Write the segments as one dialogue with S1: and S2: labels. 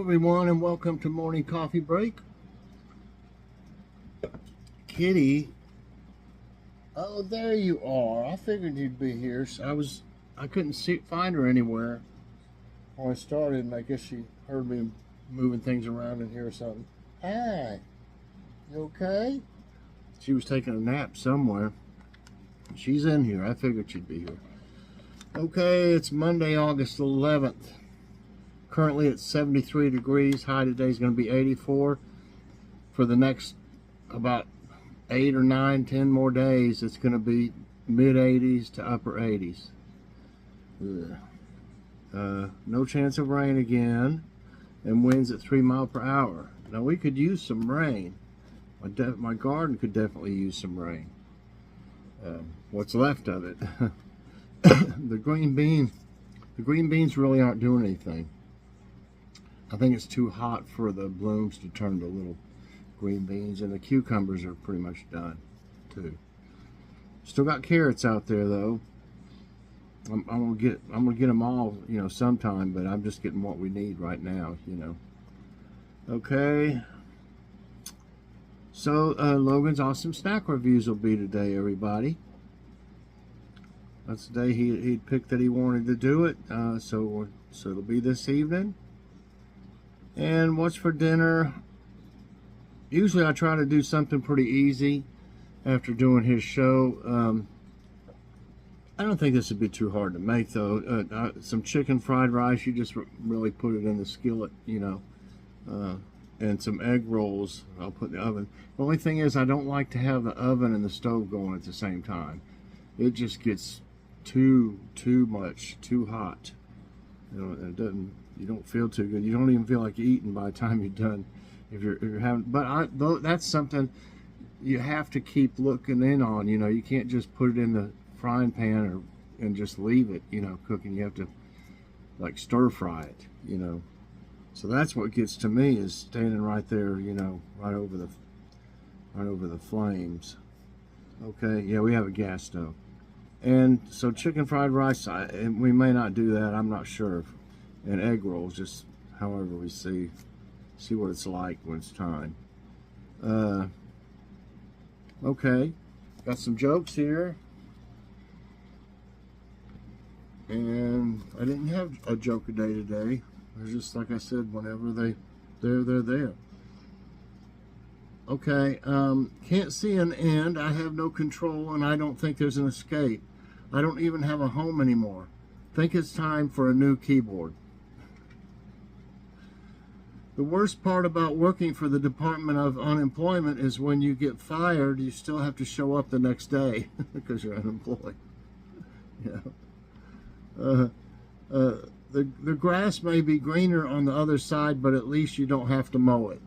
S1: everyone, and welcome to Morning Coffee Break. Kitty, oh, there you are. I figured you'd be here. So I couldn't find her anywhere when I started, and I guess she heard me moving things around in here or something. Hi, you okay? She was taking a nap somewhere. She's in here. I figured she'd be here. Okay, it's Monday, August 11th. Currently it's 73 degrees. High today is going to be 84. For the next about 8 or 9, 10 more days, it's going to be mid 80s to upper 80s. No chance of rain again, and winds at 3 miles per hour. Now we could use some rain. My garden could definitely use some rain. What's left of it. The green beans really aren't doing anything. I think it's too hot for the blooms to turn to little green beans, and the cucumbers are pretty much done too. Still got carrots out there though. I'm gonna get them all, sometime, but I'm just getting what we need right now, Okay. So Logan's awesome snack reviews will be today, everybody. That's the day he'd picked that he wanted to do it. So it'll be this evening. And what's for dinner? Usually I try to do something pretty easy after doing his show. I don't think this would be too hard to make though. Some chicken fried rice, you just really put it in the skillet, and some egg rolls I'll put in the oven. The only thing is I don't like to have the oven and the stove going at the same time. It just gets too much, too hot. You don't feel too good. You don't even feel like eating by the time you're done. If you're having, but that's something you have to keep looking in on. You can't just put it in the frying pan and just leave it, cooking. You have to like stir fry it, So that's what gets to me, is standing right there, right over the flames. Okay, yeah, we have a gas stove. And so chicken fried rice, we may not do that, I'm not sure. And egg rolls, just however we see what it's like when it's time. Okay, got some jokes here. And I didn't have a joke a day today. They're just, like I said, whenever they're there. Okay, can't see an end. I have no control, and I don't think there's an escape. I don't even have a home anymore. Think it's time for a new keyboard. The worst part about working for the Department of Unemployment is when you get fired, you still have to show up the next day because you're unemployed. The grass may be greener on the other side, but at least you don't have to mow it.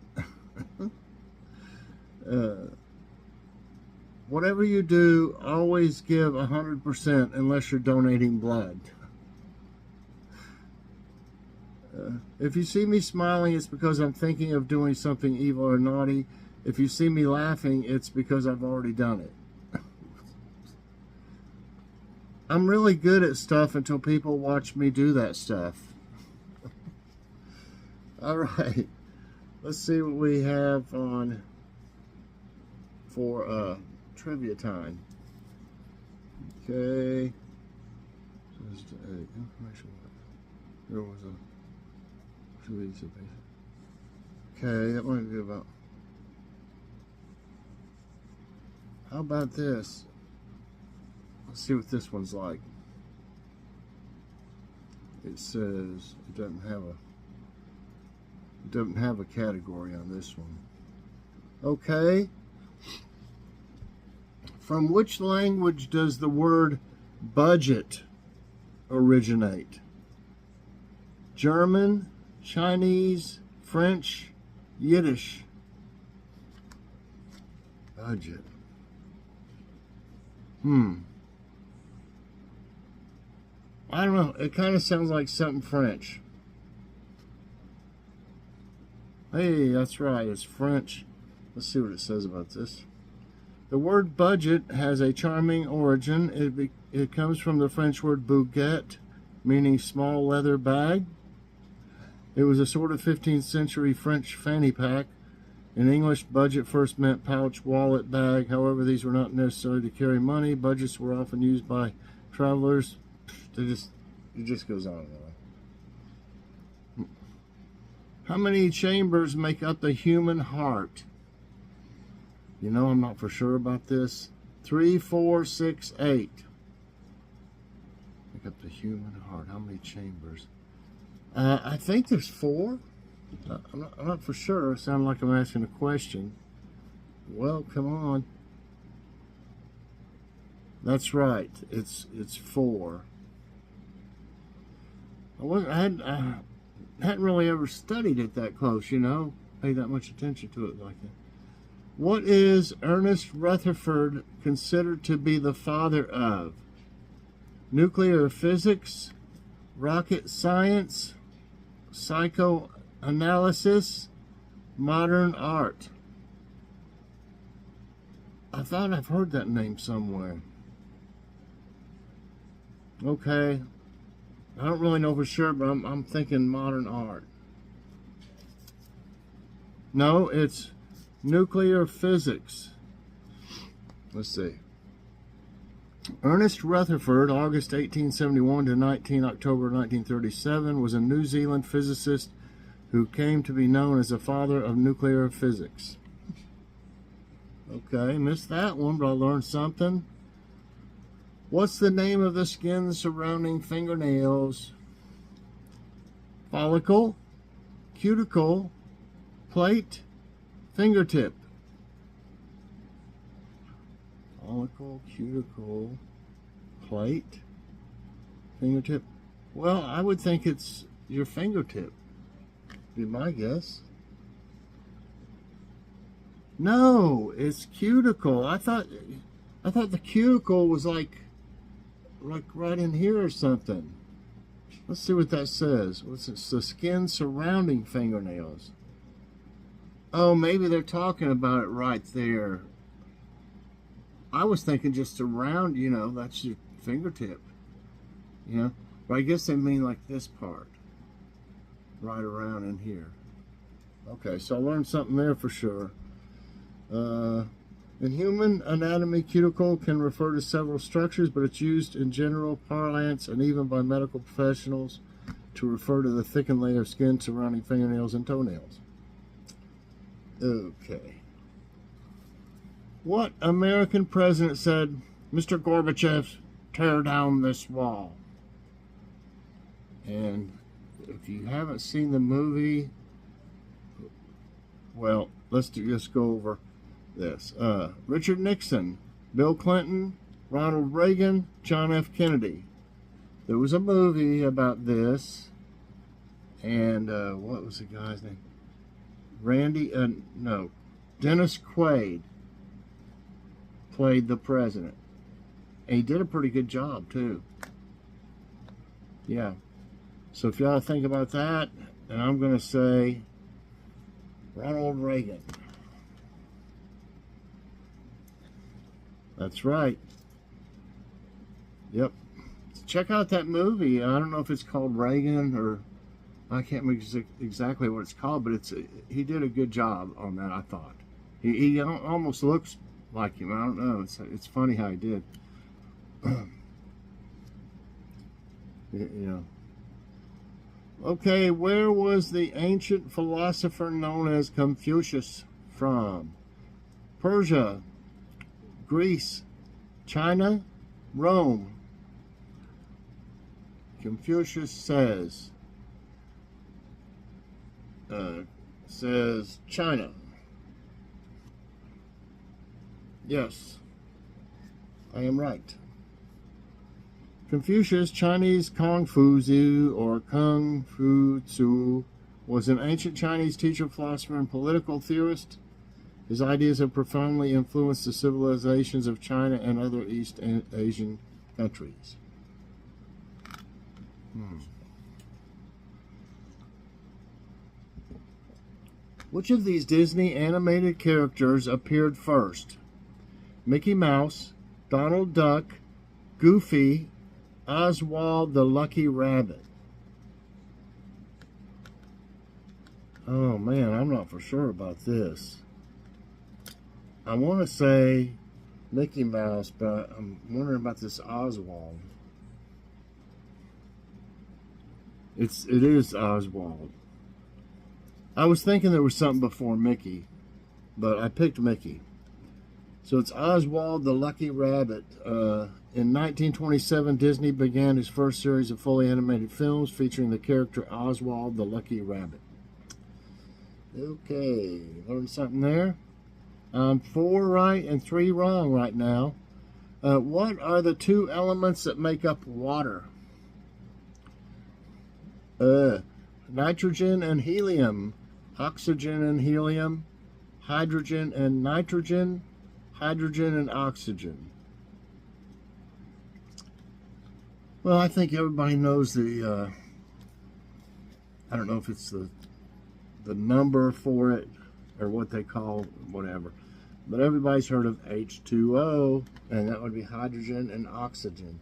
S1: Whatever you do, always give 100% unless you're donating blood. If you see me smiling, it's because I'm thinking of doing something evil or naughty. If you see me laughing, it's because I've already done it. I'm really good at stuff until people watch me do that stuff. All right, let's see what we have on for trivia time. Okay. There was a okay, that might be about. How about this? Let's see what this one's like. It says it doesn't have a category on this one. Okay. From which language does the word budget originate? German, Chinese, French, Yiddish. Budget. I don't know. It kind of sounds like something French. Hey, that's right. It's French. Let's see what it says about this. The word budget has a charming origin. It comes from the French word baguette, meaning small leather bag. It was a sort of 15th century French fanny pack. In English, budget first meant pouch, wallet, bag. However, these were not necessary to carry money. Budgets were often used by travelers. It just goes on and on. How many chambers make up the human heart? You know, I'm not for sure about this. 3, 4, 6, 8. Make up the human heart. How many chambers? I think there's 4. I'm not for sure. It sounds like I'm asking a question. Well, come on. That's right. It's 4. I hadn't really ever studied it that close, you know. Paid that much attention to it like that. What is Ernest Rutherford considered to be the father of? Nuclear physics, rocket science, psychoanalysis, modern art. I thought I've heard that name somewhere. Okay. I don't really know for sure, but I'm thinking modern art. No, it's nuclear physics. Let's see. Ernest Rutherford, August 1871 to 19 October 1937, was a New Zealand physicist who came to be known as the father of nuclear physics. Okay, missed that one, but I learned something. What's the name of the skin surrounding fingernails? Follicle, cuticle, plate, fingertip. Follicle, cuticle, plate, fingertip. Well, I would think it's your fingertip. Be my guess. No, it's cuticle. I thought the cuticle was like right in here or something. Let's see what that says. What's it? The skin surrounding fingernails. Oh, maybe they're talking about it right there. I was thinking just around, you know, that's your fingertip. You know, but I guess they mean like this part. Right around in here. Okay, so I learned something there for sure. In human anatomy, cuticle can refer to several structures, but it's used in general parlance and even by medical professionals to refer to the thickened layer of skin surrounding fingernails and toenails. Okay. What American president said, "Mr. Gorbachev, tear down this wall"? And if you haven't seen the movie, well, let's just go over this. Richard Nixon, Bill Clinton, Ronald Reagan, John F. Kennedy. There was a movie about this, and what was the guy's name? Dennis Quaid played the president. And he did a pretty good job, too. Yeah. So if y'all think about that, and I'm going to say Ronald Reagan. That's right. Yep. Check out that movie. I don't know if it's called Reagan or I can't remember exactly what it's called, but he did a good job on that, I thought. He almost looks like him. I don't know. It's funny how he did. Yeah. Okay, where was the ancient philosopher known as Confucius from? Persia, Greece, China, Rome. Confucius says China. Yes, I am right. Confucius, Chinese Kung Fu Tzu or Kung Fu Tzu, was an ancient Chinese teacher, philosopher, and political theorist. His ideas have profoundly influenced the civilizations of China and other East Asian countries. Which of these Disney animated characters appeared first? Mickey Mouse, Donald Duck, Goofy, Oswald the Lucky Rabbit. Oh man, I'm not for sure about this. I want to say Mickey Mouse, but I'm wondering about this Oswald. It is Oswald. I was thinking there was something before Mickey, but I picked Mickey. So it's Oswald the Lucky Rabbit. In 1927, Disney began his first series of fully animated films featuring the character Oswald the Lucky Rabbit. Okay, learned something there. 4 right and 3 wrong right now. What are the 2 elements that make up water? Nitrogen and helium, oxygen and helium, hydrogen and nitrogen, hydrogen and oxygen. Well, I think everybody knows the, I don't know if it's the number for it or what they call whatever, but everybody's heard of H2O, and that would be hydrogen and oxygen.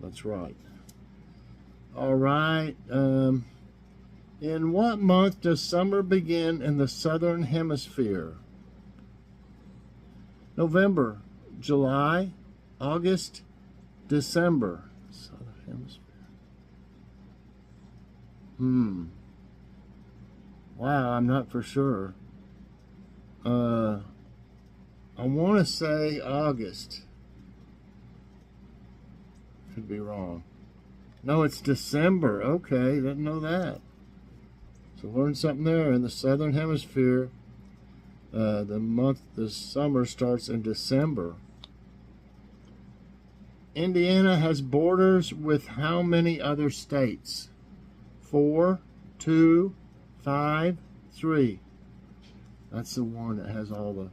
S1: That's right. All right. In what month does summer begin in the southern hemisphere? November, July, August, December. Southern hemisphere. Wow, I'm not for sure. I want to say August. Could be wrong. No, it's December. Okay, didn't know that. So learn something there. In the southern hemisphere, the summer starts in December. Indiana has borders with how many other states? 4, 2, 5, 3. That's the one that has all the...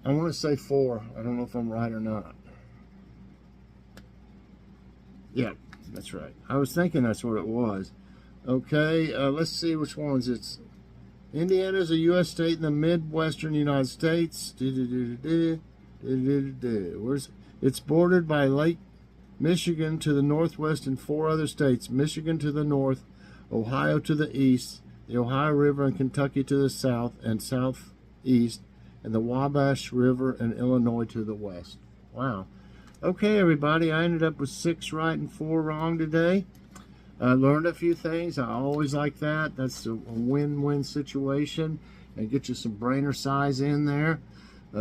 S1: I want to say 4. I don't know if I'm right or not. Yeah, that's right. I was thinking that's what it was. Okay, let's see which ones it's. Indiana is a U.S. state in the Midwestern United States. It's bordered by Lake Michigan to the northwest and 4 other states. Michigan to the north, Ohio to the east, the Ohio River and Kentucky to the south and southeast, and the Wabash River and Illinois to the west. Wow. Okay, everybody, I ended up with 6 right and 4 wrong today. I learned a few things. I always like that. That's a win-win situation, and get you some brainer size in there.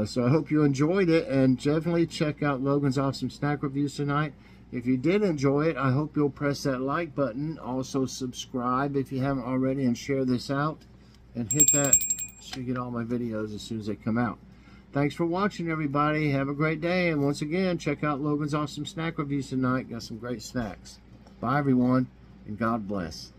S1: So I hope you enjoyed it, and definitely check out Logan's Awesome Snack Reviews tonight. If you did enjoy it, I hope you'll press that like button. Also subscribe if you haven't already, and share this out, and hit that so you get all my videos as soon as they come out. Thanks for watching, everybody. Have a great day. And once again, check out Logan's Awesome Snack Reviews tonight. Got some great snacks. Bye, everyone, and God bless.